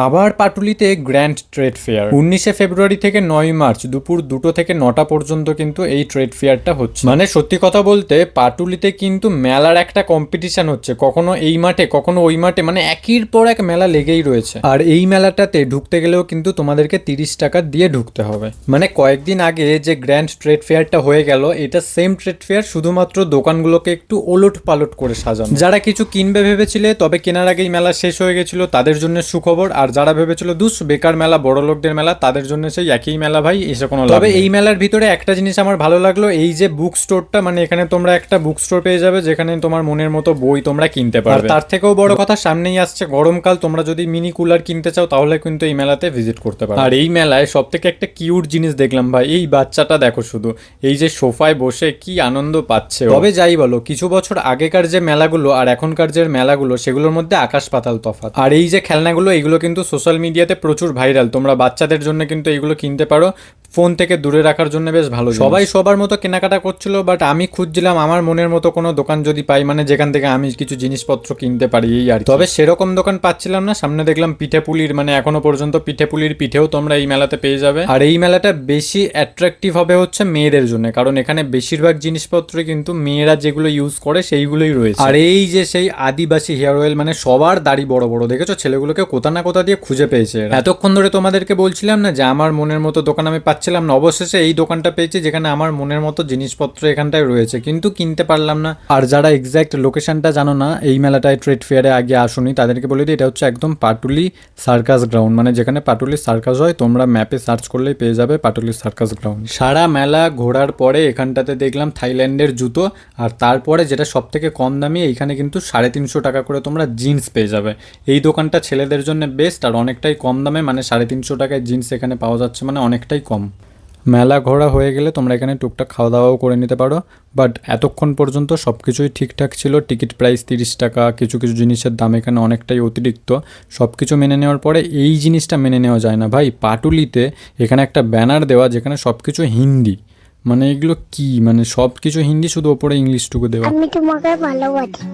আবার পাটুলিতে grand trade fair 19শে ফেব্রুয়ারি থেকে 9 March দুপুর 2টো থেকে 9টা পর্যন্ত কিন্তু এই ট্রেড ফেয়ারটা হচ্ছে। মানে সত্যি কথা বলতে পাটুলিতে কিন্তু মেলার একটা কম্পিটিশন হচ্ছে, কখনো এই মাঠে কখনো ওই মাঠে, মানে একের পর এক মেলা লেগেই রয়েছে। আর এই মেলাটাতে ঢুকতে গেলেও কিন্তু তোমাদেরকে 30 টাকা দিয়ে ঢুকতে হবে। মানে কয়েকদিন আগে যে গ্র্যান্ড ট্রেড ফেয়ারটা হয়ে গেল, এটা সেম ট্রেড ফেয়ার, শুধুমাত্র দোকানগুলোকে একটু ওলট পালট করে সাজানো। যারা কিছু কিনবে ভেবেছিলে তবে কেনার আগেই মেলা শেষ হয়ে গেছিল তাদের জন্য সুখবর, আর যারা ভেবেছিল বেকার মেলা, বড় লোকদের মেলা, তাদের জন্য সেই একই মেলা ভাই, এসে কোনো লাভ নেই। তবে এই মেলার ভিতরে একটা জিনিস আমার ভালো লাগলো, এই যে বুক স্টোরটা, মানে এখানে তোমরা একটা বুক স্টোর পেয়ে যাবে যেখানে তোমার মনের মতো বই তোমরা কিনতে পারবে। তার থেকেও বড় কথা, সামনেই আসছে গরমকাল, তোমরা যদি মিনি কুলার কিনতে চাও তাহলে কিন্তু এই মেলাতে ভিজিট করতে পারো। আর এই মেলায় সব থেকে একটা কিউট জিনিস দেখলাম ভাই, এই বাচ্চাটা দেখো শুধু, এই যে সোফায় বসে কি আনন্দ পাচ্ছে। তবে যাই বলো, কিছু বছর আগেকার যে মেলাগুলো আর এখনকার যে মেলাগুলো, সেগুলোর মধ্যে আকাশ পাতাল তফাৎ। আর এই যে খেলনাগুলো, এগুলো কিন্তু সোশ্যাল মিডিয়াতে প্রচুর ভাইরাল, তোমরা বাচ্চাদের জন্য কিন্তু এগুলো কিনতে পারো, ফোন থেকে দূরে রাখার জন্য বেশ ভালো। সবাই সবার মতো কেনাকাটা করছিল, বাট আমি খুঁজছিলাম আমার মনের মতো কোনো দোকান যদি পাই, মানে যেখান থেকে আমি কিছু জিনিসপত্র কিনতে পারি এই আর। তবে সেরকম দোকান পাচ্ছিলাম না। সামনে দেখলাম পিঠেপুলির, মানে এখনো পর্যন্ত পিঠেপুলির পিঠেও তোমরা এই মেলাতে পেয়ে যাবে। আর এই মেলাটা বেশি অ্যাট্রাকটিভ হবে হচ্ছে মেয়েদের জন্য, কারণ এখানে বেশিরভাগ জিনিসপত্রই কিন্তু মেয়েরা যেগুলো ইউজ করে সেইগুলোই রয়েছে। আর এই যে সেই আদিবাসী হেয়ার অয়েল, মানে সবার দাড়ি বড় বড়, দেখেছো ছেলেগুলোকে কোথা না কোথা দিয়ে খুঁজে পেয়েছে। এতক্ষণ ধরে তোমাদেরকে বলছিলাম না যে আমার মনের মতো দোকান আমি পাচ্ছিলাম না, অবশেষে এই দোকানটা পেয়েছি যেখানে আমার মনের মতো জিনিসপত্র এখানটায় রয়েছে, কিন্তু কিনতে পারলাম না। আর যারা এক্স্যাক্ট লোকেশনটা জানো না, এই মেলাটায় ট্রেড ফেয়ারে আগে আসুনি, তাদেরকে বলে দিই এটা হচ্ছে একদম পাটুলি সার্কাস গ্রাউন্ড, মানে যেখানে পাটুলি সার্কাস হয়, তোমরা ম্যাপে সার্চ করলেই পেয়ে যাবে পাটুলি সার্কাস গ্রাউন্ড। সারা মেলা ঘোরার পরে এখানটাতে দেখলাম থাইল্যান্ডের জুতো, আর তারপরে যেটা সব থেকে কম দামি, এইখানে কিন্তু 350 টাকা করে তোমরা জিন্স পেয়ে যাবে। এই দোকানটা ছেলেদের জন্য বেস্ট, আর অনেকটাই কম দামে, মানে 350 টাকায় জিন্স এখানে পাওয়া যাচ্ছে, মানে অনেকটাই কম। মেলা ঘোরা হয়ে গেলে তোমরা এখানে টুকটাক খাওয়া দাওয়াও করে নিতে পারো, বাট এতক্ষণ পর্যন্ত সব কিছুই ঠিকঠাক ছিল। টিকিট প্রাইস 30 টাকা, কিছু কিছু জিনিসের দাম এখানে অনেকটাই অতিরিক্ত। সব কিছু মেনে নেওয়ার পরে এই জিনিসটা মেনে নেওয়া যায় না ভাই, পাটুলিতে এখানে একটা ব্যানার দেওয়া যেখানে সব কিছু হিন্দি, মানে এগুলো কি, মানে সব কিছু হিন্দি, শুধু ওপরে ইংলিশটুকু দেওয়া। আমি তোমাকে ভালোবাসি।